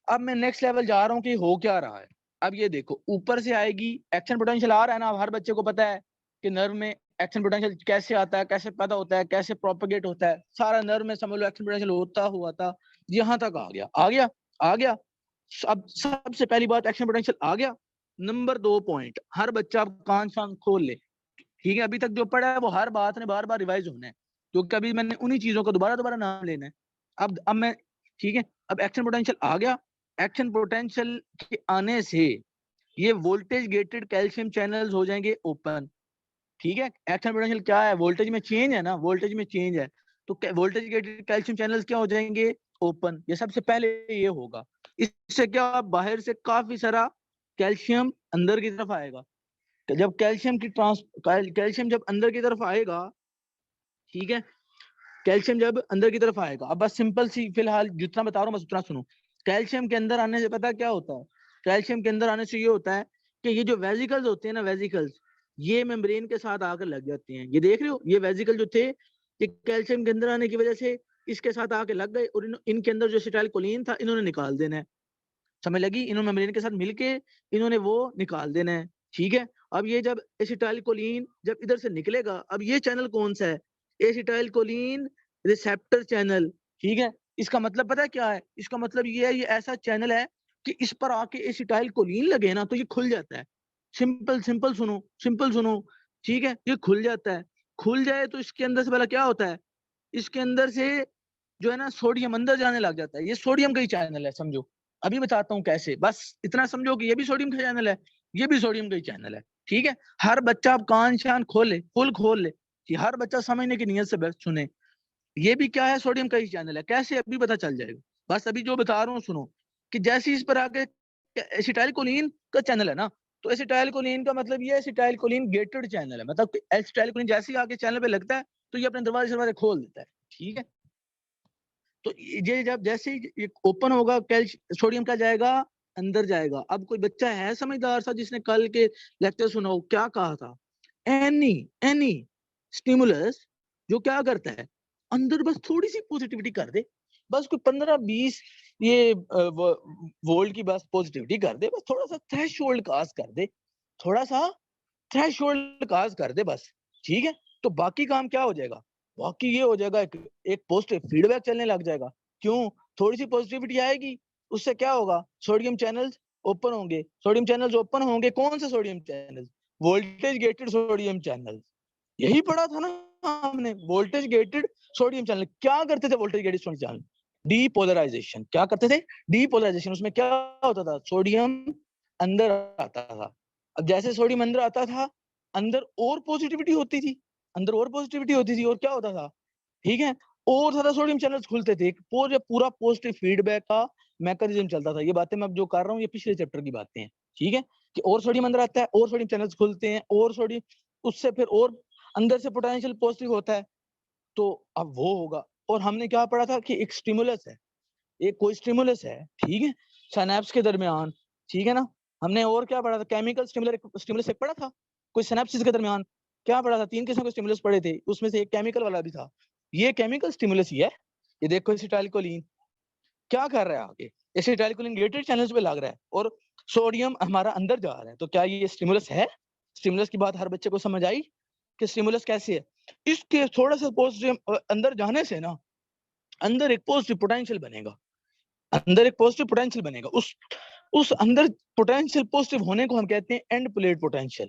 अब मैं नेक्स्ट लेवल जा रहा हूँ कि हो क्या रहा है। अब ये देखो, ऊपर से आएगी, एक्शन पोटेंशियल आ रहा है ना, अब हर बच्चे को पता है कि नर्व में एक्शन पोटेंशियल कैसे आता है, कैसे पैदा होता है, कैसे प्रोपेगेट होता है, सारा नर्व में समझ लो एक्शन पोटेंशियल होता हुआ था, यहाँ तक आ गया, आ गया, आ गया। अब सबसे पहली बात, एक्शन पोटेंशियल आ गया। नंबर 2 पॉइंट, हर बच्चा अब कान शान खोल ले, ठीक है। अभी तक जो पढ़ा है वो हर बात ने बार बार रिवाइज होना है, क्योंकि अभी मैंने उन्हीं चीजों को दोबारा दोबारा नाम लेना है। अब मैं, ठीक है, अब एक्शन पोटेंशियल आ गया। एक्शन पोटेंशियल के आने से ये वोल्टेज गेटेड कैल्शियम चैनल्स हो जाएंगे ओपन, ठीक है। एक्शन पोटेंशियल क्या है, वोल्टेज में चेंज है ना, वोल्टेज में चेंज है, तो वोल्टेज गेटेड कैल्शियम चैनल्स क्या हो जाएंगे, ओपन। ये सबसे पहले ये होगा, इससे क्या, बाहर से काफी सारा कैल्शियम अंदर की तरफ आएगा, जब कैल्शियम जब अंदर की तरफ आएगा, ठीक है, कैल्शियम जब अंदर की तरफ आएगा, अब बस सिंपल सी फिलहाल जितना बता रहा हूँ बस उतना सुनो। कैल्शियम के अंदर आने से पता क्या होता है, कैल्शियम के अंदर आने से ये होता है कि ये जो वेजिकल्स होते हैं ना, वेजिकल्स, ये मेम्ब्रेन के साथ आकर लग जाते हैं। ये देख रहे हो, ये वेजिकल जो थे, ये कैल्शियम के अंदर आने की वजह से इसके साथ आके लग गए और इनके अंदर जो एसिटाइलकोलिन था इन्होंने निकाल देना है। समझ लगी? इन्होंने मेम्ब्रेन के साथ मिलके इन्होंने वो निकाल देना है, ठीक है। अब ये जब एसिटाइलकोलिन जब इधर से निकलेगा, अब ये चैनल कौन सा है, एसिटाइलकोलिन रिसेप्टर चैनल, ठीक है। इसका मतलब पता है क्या है, इसका मतलब ये है, ये ऐसा चैनल है कि इस पर आके एसिटाइलकोलिन लगे ना तो ये खुल जाता है। सिंपल सिंपल सुनो, सिंपल सुनो, ठीक है। ये खुल जाता है, खुल जाए तो इसके अंदर से पहले क्या होता है, इसके अंदर से जो है ना सोडियम अंदर जाने लग जाता है। ये सोडियम का ही चैनल है, समझो। अभी बताता हूँ कैसे, बस इतना समझो कि ये भी सोडियम का चैनल है, ये भी सोडियम का ही चैनल है, ठीक है। हर बच्चा अब कान शान खोले, फुल खोल ले, कि हर बच्चा समझने की नियत से बस सुने। ये भी क्या है, सोडियम का ही चैनल है। कैसे, अभी पता चल जाएगा। बस अभी जो बता रहा हूँ सुनो, कि जैसे इस पर आके एसिटाइलकोलिन का चैनल है ना, तो एसिटाइलकोलिन का मतलब ये एसिटाइलकोलिन गेटेड चैनल है। मतलब एसिटाइलकोलिन जैसे ही आके चैनल पे लगता है तो ये अपने दरवाजे खोल देता है, ठीक है। तो ये जब जैसे ही ओपन होगा, सोडियम क्या जाएगा, अंदर जाएगा। अब कोई बच्चा है समझदार सा जिसने कल के लेक्चर सुना हो, क्या कहा था, एनी एनी स्टिमुलस जो क्या करता है, अंदर बस थोड़ी सी पॉजिटिविटी कर दे, बस कोई 15-20 ये वोल्ट की बस पॉजिटिविटी कर दे, बस थोड़ा सा थ्रेशोल्ड काज कर दे, थोड़ा सा थ्रेशोल्ड काज कर दे बस, ठीक है। तो बाकी काम क्या हो जाएगा, बाकी ये हो जाएगा, एक पॉजिटिव फीडबैक चलने लग जाएगा। क्यों, थोड़ी सी पॉजिटिविटी आएगी, उससे क्या होगा, सोडियम चैनल्स ओपन होंगे। सोडियम चैनल्स ओपन होंगे, कौन से sodium channel, voltage gated sodium channel. यही पढ़ा था ना हमने, वोल्टेज गेटेड सोडियम चैनल। क्या करते थे voltage gated sodium channel, depolarization. क्या करते थे, डीपोलराइजेशन। उसमें क्या होता था, सोडियम अंदर आता था। अब जैसे सोडियम अंदर आता था, अंदर और पॉजिटिविटी होती थी, अंदर और पॉजिटिविटी होती थी, और क्या होता था, ठीक है, और ज्यादा सोडियम चैनल्स खुलते थे। पूरा पॉजिटिव फीडबैक का मैकेनिज्म चलता था। ये बातें मैं अब जो कर रहा हूँ ये पिछले चैप्टर की बातें हैं, ठीक है। कि और सोडियम अंदर आता है, और सोडियम चैनल्स खुलते हैं, और सोडियम, उससे फिर और अंदर से पोटेंशियल पॉजिटिव होता है, तो अब वो होगा। और हमने क्या पढ़ा था कि एक स्टिमुलस है, एक कोई स्टिमुलस है, ठीक है, सिनेप्स के दरमियान, ठीक है ना। हमने और क्या पढ़ा था, केमिकल स्टिमुलस एक पढ़ा था, कोई सिनेप्सिस के दरमियान क्या पढ़ा था, 3 किस्म के स्टिमुलस पढ़े थे, उसमें से एक केमिकल वाला भी था। ये केमिकल स्टिमुलस ही है। ये देखो एसिटाइलकोलिन क्या कर रहा है, आगे एसिटाइलकोलिन गेटेड चैनल्स पे लग रहा है और सोडियम हमारा अंदर जा रहा है। तो क्या ये स्टिमुलस है? स्टिमुलस की बात हर बच्चे को समझ आई कि स्टिमुलस कैसे है। इसके थोड़ा सा पॉजिटिव अंदर जाने से ना, अंदर एक पॉजिटिव पोटेंशियल बनेगा, अंदर एक पॉजिटिव पोटेंशियल बनेगा। उस अंदर पोटेंशियल पॉजिटिव होने को हम कहते हैं end plate potential.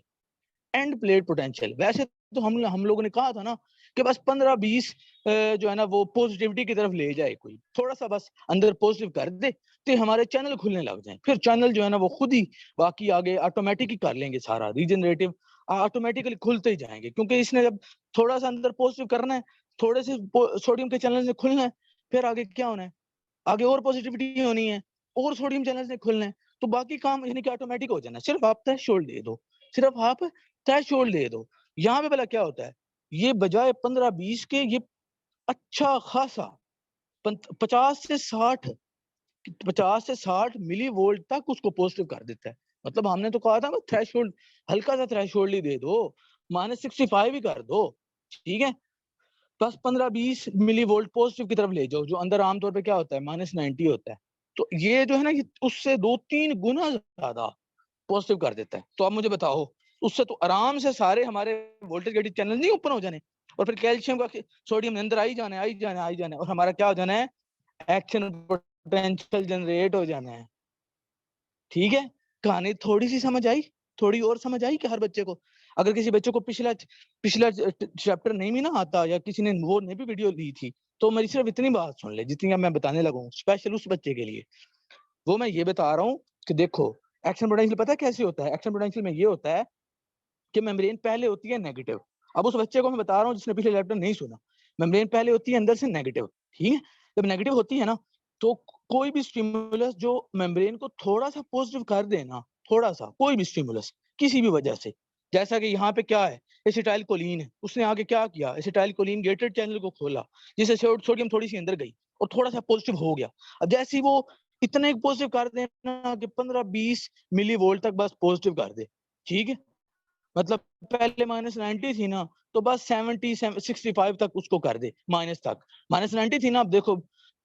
End plate potential. वैसे तो हम लोगों ने कहा था ना कि बस 15-20 जो है ना वो पॉजिटिविटी की तरफ ले जाए, कोई थोड़ा सा बस अंदर पॉजिटिव कर दे तो हमारे चैनल खुलने लग जाए। फिर चैनल जो है ना वो खुद ही बाकी आगे ऑटोमेटिक ही कर लेंगे, सारा रीजनरेटिव ऑटोमेटिकली खुलते ही जाएंगे। क्योंकि इसने जब थोड़ा सा अंदर पॉजिटिव करना है, थोड़े से सोडियम के चैनल से खुलना है, फिर आगे क्या होना है, आगे और पॉजिटिविटी होनी है, और सोडियम चैनल से खुलना है, तो बाकी काम यानी कि ऑटोमेटिक हो जाना। सिर्फ आप थ्रेशोल्ड दे दो, सिर्फ आप थ्रेशोल्ड दे दो। यहाँ पे भला क्या होता है, ये बजाय 15-20 के ये अच्छा खासा 50 से 60 मिली वोल्ट तक उसको पॉजिटिव कर देता है। मतलब हमने तो कहा था ना थ्रेशोल्ड, हल्का सा थ्रेशोल्ड ही दे दो, -65 ही कर दो, ठीक है। बस 15-20 मिली वोल्ट पॉजिटिव की तरफ ले जाओ, जो अंदर आमतौर पे क्या होता है -90 होता है। तो ये जो है ना ये उससे 2-3 गुना ज्यादा पॉजिटिव कर देता है। तो आप मुझे बताओ, उससे तो आराम से सारे हमारे वोल्टेज गेटेड चैनल नहीं ओपन हो जाने, और फिर कैल्शियम का सोडियम अंदर आई जाना है, और हमारा क्या हो जाना है, एक्शन पोटेंशियल जनरेट हो जाना है, ठीक है। कहानी थोड़ी सी समझ आई, थोड़ी और समझ आई कि हर बच्चे को, अगर किसी बच्चे को पिछला चैप्टर नहीं भी ना आता, या किसी ने वो नहीं भी वीडियो ली थी, तो मेरी सिर्फ इतनी बात सुन ले जितनी मैं बताने लगा हूँ स्पेशल उस बच्चे के लिए। वो मैं ये बता रहा हूँ कि देखो एक्शन पोटेंशियल पता है कैसे होता है। एक्शन पोटेंशियल में ये होता है कि मेम्ब्रेन पहले होती है नेगेटिव। अब उस बच्चे को मैं बता रहा हूँ जिसने पिछले चैप्टर नहीं सुना, मेम्ब्रेन पहले होती है अंदर से नेगेटिव, ठीक है। जब नेगेटिव होती है ना, तो कोई भी स्टिमुलस जो मेम्ब्रेन को थोड़ा सा पॉजिटिव कर देना, थोड़ा सा कोई भी स्टिमुलस किसी भी वजह से, जैसा कि यहाँ पे क्या है, एसिटाइल कोलिन है, उसने आगे क्या किया, एसिटाइल कोलिन गेटेड चैनल को खोला, जिससे सोडियम थोड़ी सी अंदर गई और थोड़ा सा पॉजिटिव हो गया। अब जैसे ही वो इतने पॉजिटिव कर देना कि 15-20 मिली वोल्ट तक बस पॉजिटिव कर दे, ठीक है, मतलब पहले -90 थी ना, तो बस 65 तक उसको कर दे, माइनस तक, -90 थी ना, अब देखो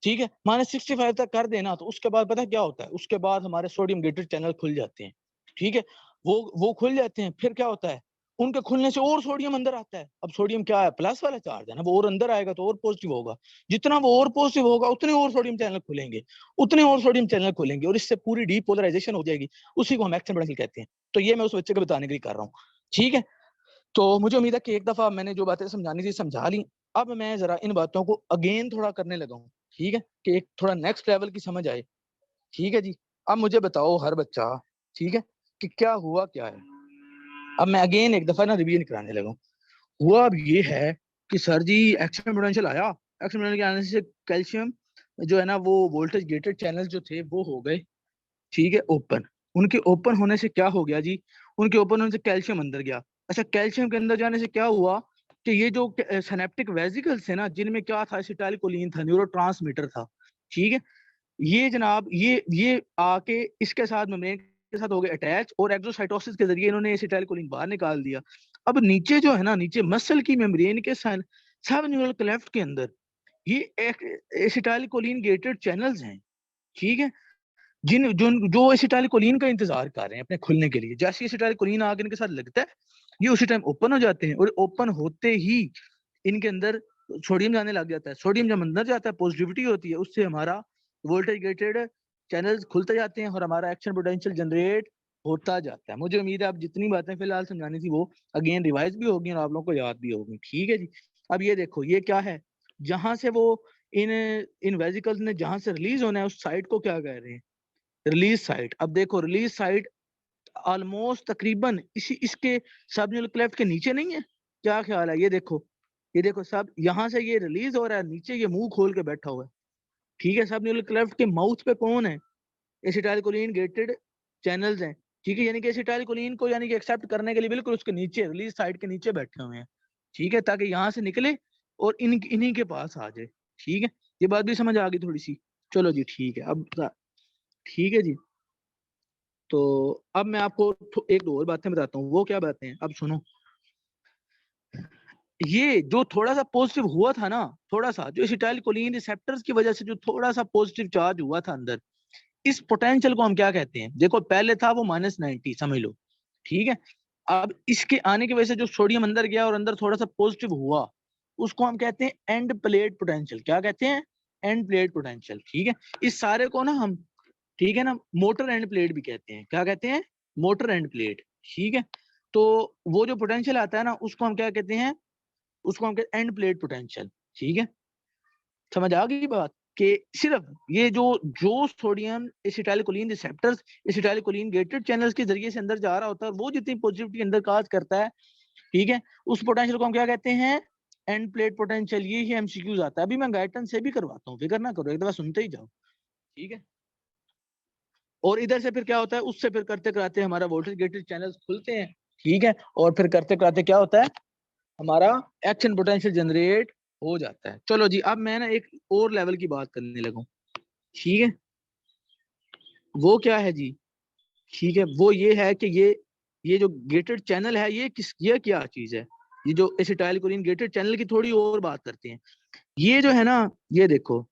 ठीक है, -65 तक कर देना, तो उसके बाद पता क्या होता है, उसके बाद हमारे सोडियम गेटेड चैनल खुल जाते हैं, ठीक है, वो खुल जाते हैं, फिर क्या होता है, उनके खुलने से और सोडियम अंदर आता है। अब सोडियम क्या है, प्लस वाला चार्ज है ना, वो और अंदर आएगा तो और पॉजिटिव होगा, जितना वो और पॉजिटिव होगा उतने और सोडियम चैनल खुलेंगे, उतने और सोडियम चैनल खुलेंगे, और इससे पूरी डीपोलराइजेशन हो जाएगी, उसी को हम एक्शन पोटेंशियल कहते हैं। तो ये मैं उस बच्चे को बताने के लिए कर रहा हूँ, ठीक है। तो मुझे उम्मीद है कि एक दफा मैंने जो बातें समझानी थी समझा ली। अब मैं जरा इन बातों को अगेन थोड़ा करने लगा हूँ, ठीक है, कि एक थोड़ा नेक्स्ट लेवल की समझ आए, ठीक है जी। अब मुझे बताओ हर बच्चा, ठीक है, कि क्या हुआ क्या है। अब मैं अगेन एक दफा ना रिवीजन कराने लगा हूँ। हुआ अब ये है कि सर जी एक्शन पोटेंशियल आया, एक्शन पोटेंशियल के आने से कैल्शियम जो है ना, वो वोल्टेज गेटेड चैनल जो थे वो हो गए, ठीक है, ओपन। उनके ओपन होने से क्या हो गया जी, उनके ओपन होने से कैल्शियम अंदर गया। अच्छा, कैल्शियम के अंदर जाने से क्या हुआ कि ये जो सिनेप्टिक वेसिकल्स है ना, जिनमें क्या था, एसिटाइलकोलिन था, न्यूरोट्रांसमीटर था, ठीक है, ये जनाब ये आके इसके साथ मेम्ब्रेन के साथ हो गए अटैच, और एक्सोसाइटोसिस के जरिए इन्होंने एसिटाइलकोलिन बाहर निकाल दिया। अब नीचे जो है ना, नीचे मसल की मेम्ब्रेन के सब न्यूरल क्लेफ्ट के अंदर ये एसिटाइलकोलिन गेटेड चैनल्स हैं, ठीक है, जिन जो जो एसिटाइलकोलिन का इंतजार कर रहे हैं अपने खुलने के लिए। जैसे एसिटाइलकोलिन आगे इनके साथ लगता है, ये उसी टाइम ओपन हो जाते हैं, और ओपन होते ही इनके अंदर सोडियम जाने लग जाता है। सोडियम जब अंदर जाता है, पॉजिटिविटी होती है, उससे हमारा वोल्टेज गेटेड चैनल्स खुलते जाते हैं और हमारा एक्शन पोटेंशियल जनरेट होता जाता है। मुझे उम्मीद है आप जितनी बातें फिलहाल समझानी थी वो अगेन रिवाइज भी होगी और आप लोगों को याद भी होगी, ठीक है जी। अब ये देखो, ये क्या है, जहां से वो इन इन वेसिकल्स ने जहां से रिलीज होना है, उस साइड को क्या कह रहे हैं, रिलीज साइट। अब देखो रिलीज साइट ऑलमोस्ट तकरीबन इसी इसके सबन्यूरल क्लेफ्ट के नीचे नहीं है, क्या ख्याल है, ये देखो सब यहाँ से ये रिलीज हो रहा है, नीचे ये मुंह खोल के बैठा हुआ है, ठीक है, सबन्यूरल क्लेफ्ट के माउथ पे कौन है, एसिटाइलकोलिन गेटेड चैनल्स हैं, ठीक है, यानी कि एसिटाइलकोलिन को यानी कि एक्सेप्ट करने के लिए बिल्कुल उसके नीचे रिलीज साइट के नीचे बैठे हुए हैं, ठीक है, ताकि यहाँ से निकले और इन्हीं के पास आ जाए, ठीक है। ये बात भी समझ आ गई थोड़ी सी, चलो जी ठीक है। अब ठीक है जी, तो अब मैं आपको एक दो और बातें बताता हूँ। वो क्या बातें हैं, अब सुनो। ये जो थोड़ा सा पॉजिटिव हुआ था ना, थोड़ा सा जो एसिटाइलकोलिन रिसेप्टर्स की वजह से जो थोड़ा सा पॉजिटिव चार्ज हुआ था अंदर, इस पोटेंशियल को हम क्या कहते हैं, देखो पहले था वो -90 समझ लो, ठीक है। अब इसके आने की वजह से जो सोडियम अंदर गया और अंदर थोड़ा सा पॉजिटिव हुआ, उसको हम कहते हैं एंड प्लेट पोटेंशियल। क्या कहते हैं, एंड प्लेट पोटेंशियल, ठीक है। इस सारे को ना हम, ठीक है ना, मोटर एंड प्लेट भी कहते हैं। क्या कहते हैं, मोटर एंड प्लेट, ठीक है। तो वो जो पोटेंशियल आता है ना, उसको हम क्या कहते हैं, उसको हम कहते हैं एंड प्लेट पोटेंशियल, ठीक है। समझ आ गई बात कि सिर्फ ये जो जो sodium acetylcholine receptors acetylcholine gated channels के जरिए से अंदर जा रहा होता है, वो जितनी पॉजिटिविटी अंदर काज करता है, ठीक है, उस पोटेंशियल को हम क्या कहते हैं, एंड प्लेट पोटेंशियल। ये ही एमसीक्यूज आता है, अभी मैं गाइडेंस से भी करवाता हूँ, फिक्र ना करो, एक दफा सुनते ही जाओ, ठीक है। और इधर से फिर क्या होता है, उससे फिर करते कराते हमारा वोल्टेज गेटेड चैनल्स खुलते हैं, ठीक है, और फिर करते कराते क्या होता है, हमारा एक्शन पोटेंशियल जनरेट हो जाता है। चलो जी, अब मैं ना एक और लेवल की बात करने लगा हूं, ठीक है। वो क्या है जी, ठीक है, वो ये है कि ये जो गेटेड चैनल है, ये क्या चीज है, ये जो एसिटाइलकोलिन गेटेड चैनल की थोड़ी और बात करते हैं। ये जो है ना, ये देखो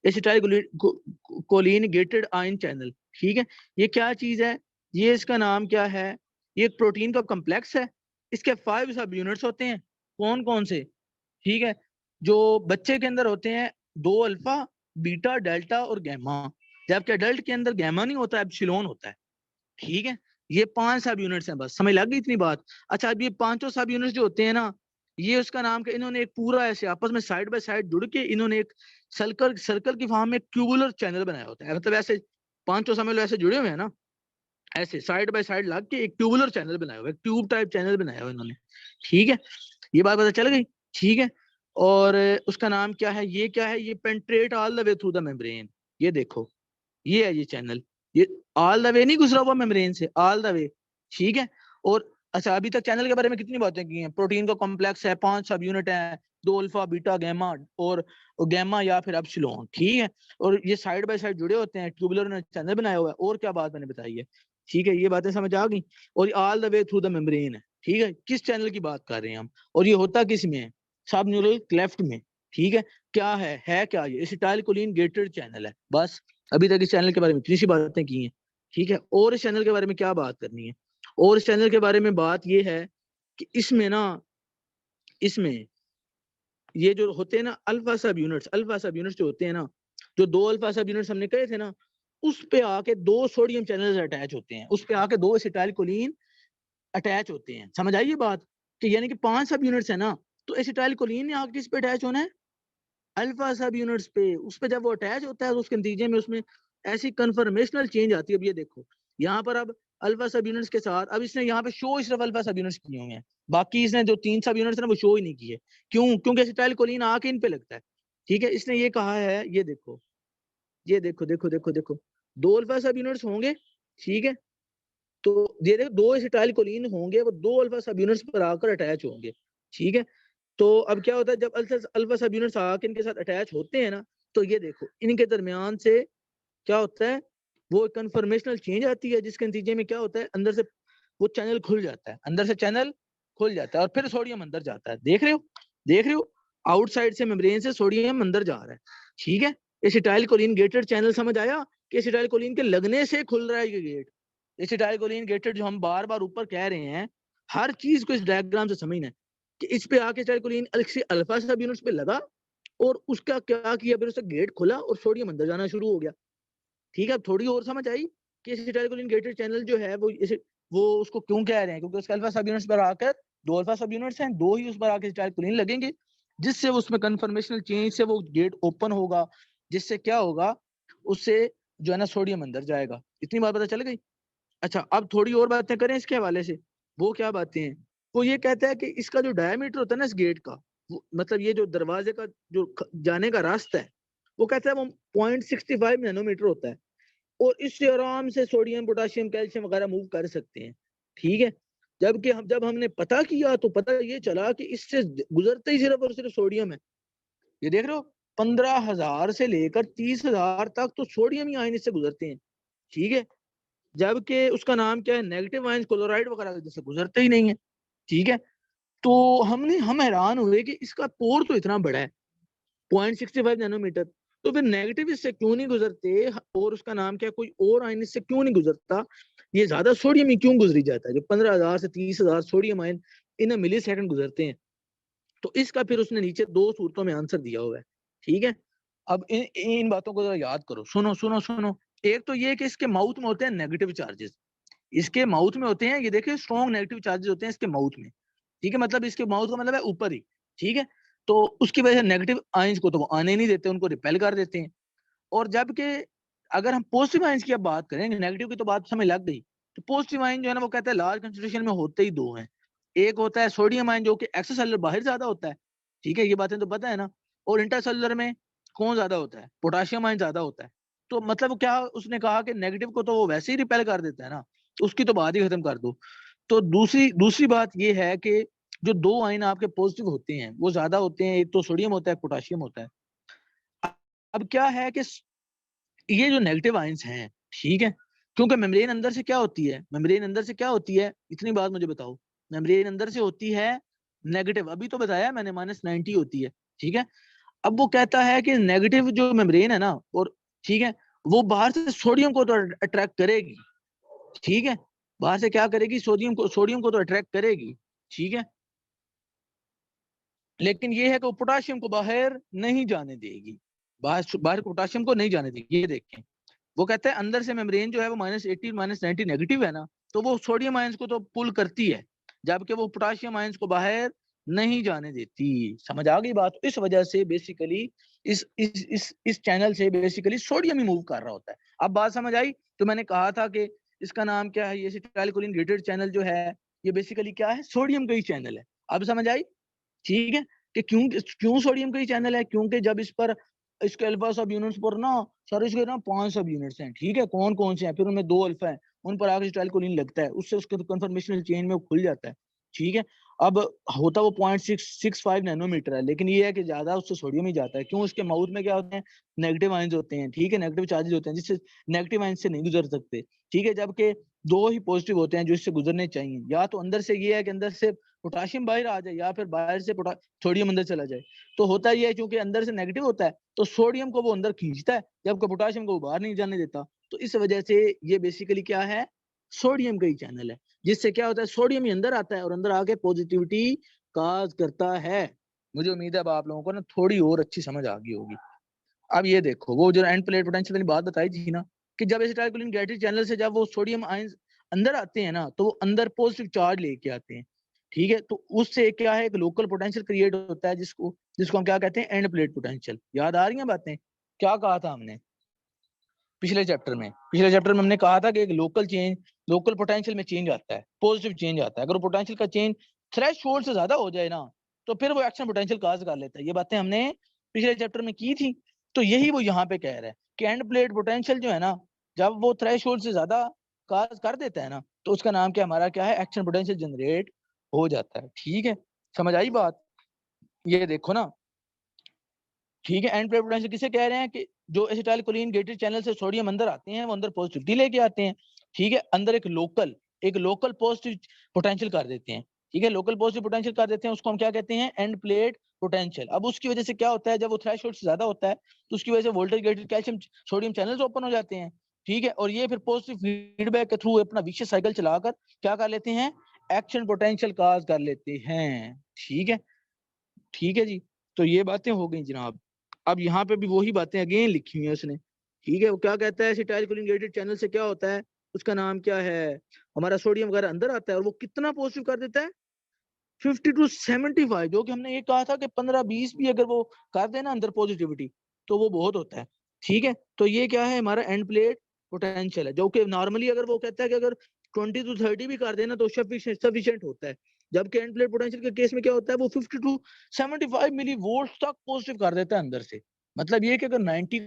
एसिटाइलकोलिन गेटेड आयन चैनल, ठीक है, ये क्या चीज है, ये इसका नाम क्या है, ये एक प्रोटीन का कॉम्प्लेक्स है। इसके 5 सब यूनिट्स होते हैं, कौन कौन से, ठीक है, जो बच्चे के अंदर होते हैं 2 अल्फा, बीटा, डेल्टा और गैमा, जबकि अडल्ट के अंदर गैमा नहीं होता, एप्सिलॉन होता है, ठीक है। ये 5 सब यूनिट्स हैं, बस समझ लग गई इतनी बात। अच्छा, अब ये पांचों सब यूनिट्स जो होते हैं ना, ये उसका नाम के इन्होंने एक पूरा ऐसे आपस में साइड बाय साइड जुड़ के इन्होंने एक सर्कल की फॉर्म में ट्यूबुलर चैनल बनाया होता है, मतलब ऐसे पांचों समझ लो ऐसे जुड़े हुए हैं ना, ऐसे साइड बाय साइड लग के एक ट्यूबुलर चैनल बनाया हुआ है, ट्यूब टाइप चैनल बनाया हुआ इन्होंने, ठीक है। ये बात पता चल गई, ठीक है। और उसका नाम क्या है, ये क्या है, ये penetrate all the way through the membrane. ये देखो, ये है ये चैनल, ये ऑल द वे नहीं गुजरा हुआ मेम्ब्रेन से, ऑल द वे, ठीक है। और अच्छा, अभी तक चैनल के बारे में कितनी बातें की हैं? प्रोटीन का कॉम्प्लेक्स है, 5 सब यूनिट है, 2 अल्फा बीटा गामा और गामा या फिर एप्सिलॉन, ठीक है। और ये साइड बाय साइड जुड़े होते हैं, ट्यूबुलर ने चैनल बनाया हुआ है। और क्या बात मैंने बताई है, ठीक है, ये बातें समझ आ गई। और all the way through the membrane है, ठीक है। किस चैनल की बात कर रहे हैं हम, और ये होता किस में है? सब न्यूरल क्लेफ्ट में, ठीक है। क्या है क्या ये? एसिटाइलकोलिन गेटेड चैनल है। बस अभी तक इस चैनल के बारे में इतनी सी बातें की हैं, ठीक है। और इस चैनल के बारे में क्या बात करनी है? और इस चैनल के बारे में बात ये है कि इसमें ना, इसमें ये जो होते हैं ना अल्फा सब यूनिट्स जो होते हैं ना, जो 2 अल्फा सब यूनिट्स हमने कहे थे ना, उस पे आके 2 सोडियम चैनल्स अटैच होते हैं, उस पे आके 2 एसिटाइलकोलिन अटैच होते हैं। समझ आई ये बात? कि यानी कि 5 सब यूनिट्स है ना, तो एसिटाइलकोलिन ने आके किस पे अटैच होना है? अल्फा सब यूनिट्स पे। उस पे जब वो अटैच होता है तो उसके नतीजे में उसमें ऐसी कन्फर्मेशनल चेंज आती है। अब ये देखो यहाँ पर, अब अल्फा सब यूनिट्स के साथ, अब इसने यहाँ पे शो सिर्फ अल्फा सब यूनिट्स किए हुए हैं, बाकी इसने जो 3 सब यूनिट्स है ना वो शो ही नहीं किए। क्यों? क्योंकि एसिटाइलकोलिन आके इन पे लगता है, ठीक है। इसने ये कहा है, ये देखो, ये देखो देखो देखो देखो, 2 अल्फा सब यूनिट्स होंगे, ठीक है। तो ये देखो 2 एसिटाइलकोलिन होंगे, वो 2 अल्फा सब यूनिट्स पर आकर अटैच होंगे, ठीक है। तो अब क्या होता है जब अल्फा सब यूनिट्स आके इनके साथ अटैच होते हैं ना, तो ये देखो इनके दरमियान से क्या होता है, वो कन्फर्मेशनल चेंज आती है, जिसके नतीजे में क्या होता है, अंदर से वो चैनल खुल जाता है, अंदर से चैनल खुल जाता है और फिर सोडियम अंदर जाता है। देख रहे हो, देख रहे हो, आउटसाइड से मेम्ब्रेन से सोडियम अंदर जा रहा है, ठीक है। एसिटाइलकोलिन गेटेड चैनल समझ आया कि एसिटाइलकोलिन के लगने से खुल रहा है ये गेट। एसिटाइलकोलिन गेटेड जो हम बार बार ऊपर कह रहे हैं, हर चीज को इस डायग्राम से समझना है कि इस पे आके एसिटाइलकोलिन अल्फा सब यूनिट्स पे लगा और उसका क्या किया, फिर उसका गेट खुला और सोडियम अंदर जाना शुरू हो गया, ठीक है। अब थोड़ी और समझ आई कि एसिटाइलकोलिन गेटेड चैनल जो है वो उसको क्यों कह रहे हैं, क्योंकि उसके अल्फा सब यूनिट्स पर आकर 2 अल्फा सब यूनिट्स हैं, 2 ही उस पर आकर एसिटाइलकोलिन लगेंगे, जिससे उसमें कन्फर्मेशनल चेंज से वो गेट ओपन होगा, जिससे क्या होगा, उससे जो है ना सोडियम अंदर जाएगा। इतनी बात पता चल गई? अच्छा, अब थोड़ी और बातें करें इसके हवाले से। वो क्या बातें हैं? वो ये कहता है कि इसका जो डायमीटर होता है ना इस गेट का, मतलब ये जो दरवाजे का जो जाने का रास्ता है, वो कहता है वो 0.65 नैनोमीटर होता है, और इससे आराम से सोडियम पोटाशियम कैल्शियम वगैरह मूव कर सकते हैं, ठीक है। जबकि जब हमने पता किया तो पता ये चला कि इससे गुजरते ही सिर्फ और सिर्फ सोडियम है। ये देख रहे हो, 15,000 से लेकर 30,000 तक तो सोडियम ही आयन इससे गुजरते हैं, ठीक है। जबकि उसका नाम क्या है, नेगेटिव आयन क्लोराइड वगैरह जैसे गुजरते ही नहीं है, ठीक है। तो हम हैरान हुए कि इसका पोर तो इतना बड़ा है, 0.65 नैनोमीटर, तो फिर नेगेटिव इससे क्यों नहीं गुजरते, और उसका नाम क्या, कोई और आयन इससे क्यों नहीं गुजरता, ये ज्यादा सोडियम ही क्यों गुजरी जाता है, जो 15,000 से 30,000 sodium ion in millisecond गुजरते हैं। तो इसका फिर उसने नीचे 2 सूरतों में आंसर दिया हुआ है, ठीक है। अब इन बातों को जरा याद करो, सुनो सुनो सुनो। एक तो ये कि इसके माउथ में होते हैं नेगेटिव चार्जेस, इसके माउथ में होते हैं, ये देखिए स्ट्रॉन्ग नेगेटिव चार्जेस होते हैं इसके माउथ में, ठीक है। मतलब इसके माउथ का मतलब है ऊपर ही, ठीक है। तो उसकी वजह से नेगेटिव आयंस को तो वो आने नहीं देते, उनको रिपेल कर देते हैं। और जबकि अगर हम पॉजिटिव आयंस की अब बात करें, नेगेटिव की तो बात समझ लग गई, तो पॉजिटिव आयन जो है ना वो कहता है लार्ज कंसंट्रेशन में होते ही 2 हैं। एक होता है सोडियम आयन जो कि एक्स्ट्रासेलुलर बाहर ज्यादा होता है, ठीक है, ये बातें तो पता है ना। और इंटरसेलुलर में कौन ज्यादा होता है? पोटाशियम आयन ज्यादा होता है। तो मतलब क्या उसने कहा कि नेगेटिव को तो वो वैसे ही रिपेल कर देता है ना, तो उसकी तो बात ही खत्म कर दो। तो दूसरी दूसरी बात ये है कि जो 2 आयन आपके पॉजिटिव होते हैं वो ज्यादा होते हैं, एक तो सोडियम होता है, पोटाशियम होता है। अब क्या है कि ये जो नेगेटिव आयंस हैं, ठीक है, क्योंकि मेम्ब्रेन अंदर से क्या होती है, मेम्ब्रेन अंदर से क्या होती है, इतनी बात मुझे बताओ। मेम्ब्रेन अंदर से होती है नेगेटिव, अभी तो बताया मैंने, -90 होती है, ठीक है। अब वो कहता है कि नेगेटिव जो मेम्ब्रेन है ना, और ठीक है, वो बाहर से सोडियम को तो अट्रैक्ट करेगी, ठीक है, बाहर से क्या करेगी, सोडियम को तो अट्रैक्ट करेगी, ठीक है। लेकिन ये है कि वो पोटाशियम को बाहर नहीं जाने देगी, बाहर बाहर पोटाशियम को नहीं जाने देगी। ये देखें, वो कहता है अंदर से मेम्ब्रेन जो है वो -80 -90 नेगेटिव है ना, तो वो सोडियम आयंस को तो पुल करती है, जबकि वो पोटाशियम आयंस को बाहर नहीं जाने देती। समझ आ गई बात? इस वजह से बेसिकली इस चैनल से बेसिकली सोडियम ही मूव कर रहा होता है। अब बात समझ आई? तो मैंने कहा था कि इसका नाम क्या है, ये एसिटाइलकोलिन ग्रेटेड चैनल जो है, ये बेसिकली क्या है, सोडियम का ही चैनल है। अब समझ आई? ठीक है, कि क्यों क्यों सोडियम का ही चैनल है, क्योंकि जब इस पर इसके अल्फा सब यूनिट्स पर ना, सर इसके ना 5 सब यूनिट्स हैं, ठीक है, कौन कौन से हैं, फिर उनमें 2 अल्फा है, उन पर आगे एसिटाइलकोलिन लगता है, उससे उसके कन्फर्मेशनल चेन में वो खुल जाता है, ठीक है। अब होता वो 0.665 नैनोमीटर है, लेकिन ये है कि ज्यादा उससे सोडियम ही जाता है। क्यों? उसके माउथ में क्या होते हैं? नेगेटिव आयंस होते हैं, ठीक है, नेगेटिव चार्जेस होते हैं, जिससे नेगेटिव आयंस से नहीं गुजर सकते, ठीक है। जबकि दो ही पॉजिटिव होते हैं जो इससे गुजरने चाहिए, या तो अंदर से ये है कि अंदर से पोटाशियम बाहर आ जाए, या फिर बाहर से सोडियम अंदर चला जाए। तो होता ये है, क्योंकि अंदर से नेगेटिव होता है तो सोडियम को वो अंदर खींचता है, जबकि पोटाशियम को वो बाहर नहीं जाने देता। तो इस वजह से ये बेसिकली क्या है? सोडियम का ही चैनल है, जिससे क्या होता है? सोडियम ही अंदर आता है और अंदर आके पॉजिटिविटी काज करता है। मुझे उम्मीद है अब आप लोगों को ना थोड़ी और अच्छी समझ आ गई होगी। अब ये देखो, वो जो एंड प्लेट पोटेंशियल वाली बात बताई थी ना, कि जब एसिटाइलकोलिन गैटिक चैनल से जब वो सोडियम आयंस अंदर आते हैं ना, तो वो अंदर पॉजिटिव चार्ज लेके आते हैं, ठीक है। तो उससे क्या है? एक लोकल पोटेंशियल क्रिएट होता है, जिसको जिसको हम क्या कहते हैं? End plate potential. याद आ रही है बातें? क्या कहा था हमने पिछले चैप्टर में? पिछले चैप्टर में हमने कहा था कि एक लोकल पोटेंशियल में चेंज आता है, पॉजिटिव चेंज आता है। अगर पोटेंशियल का चेंज थ्रेशोल्ड से ज्यादा हो जाए ना, तो फिर वो एक्शन पोटेंशियल काज कर लेता है। ये बातें हमने पिछले चैप्टर में की थी। तो यही वो यहाँ पे कह रहा है कि एंड प्लेट पोटेंशियल जो है ना, जब वो थ्रेशोल्ड से ज्यादा काज कर देता है ना, तो उसका नाम क्या? हमारा क्या है? एक्शन पोटेंशियल जनरेट हो जाता है, ठीक है। समझ आई बात? ये देखो ना, ठीक है। एंड प्लेट पोटेंशियल किसे कह रहे हैं? कि जो एसिटाइलकोलिन गेटेड चैनल से सोडियम अंदर आते हैं, वो अंदर पॉजिटिविटी लेके आते हैं, ठीक है। अंदर एक लोकल पॉजिटिव पोटेंशियल कर देते हैं, ठीक है। लोकल पॉजिटिव पोटेंशियल कर देते हैं, उसको हम क्या कहते हैं? End plate potential. अब उसकी वजह से क्या होता है? जब वो थ्रेशोल्ड से ज्यादा होता है, तो उसकी वजह से voltage gated calcium sodium channels open हो जाते हैं, ठीक है। और ये फिर पॉजिटिव फीडबैक के थ्रू अपना विशियस साइकिल चलाकर क्या कर लेते हैं? एक्शन पोटेंशियल काज कर लेते हैं, ठीक है। ठीक है जी। तो ये बातें हो गई जनाब। अब यहाँ पे भी वही बातें अगेन लिखी हुई है उसने, ठीक है। वो क्या कहता है? एसिटाइलकोलिन गेटेड चैनल से क्या होता है? उसका नाम क्या है? हमारा सोडियम वगैरह अंदर आता है, और वो कितना पॉजिटिव कर देता है? 50 to 75। जो कि हमने ये कहा था कि 15-20 भी अगर वो कर देना अंदर पॉजिटिविटी, तो वो बहुत होता है, ठीक है। तो ये क्या है? हमारा एंड प्लेट पोटेंशियल है, जो कि नॉर्मली अगर वो कहता है कि अगर 20 to 30 भी कर देना तो सफिशिएंट होता है। जबकि एंड प्लेट पोटेंशियल के केस में क्या होता है? वो 50 to 75 मिली वोल्ट तक पॉजिटिव कर देता है अंदर से। मतलब ये कि अगर 90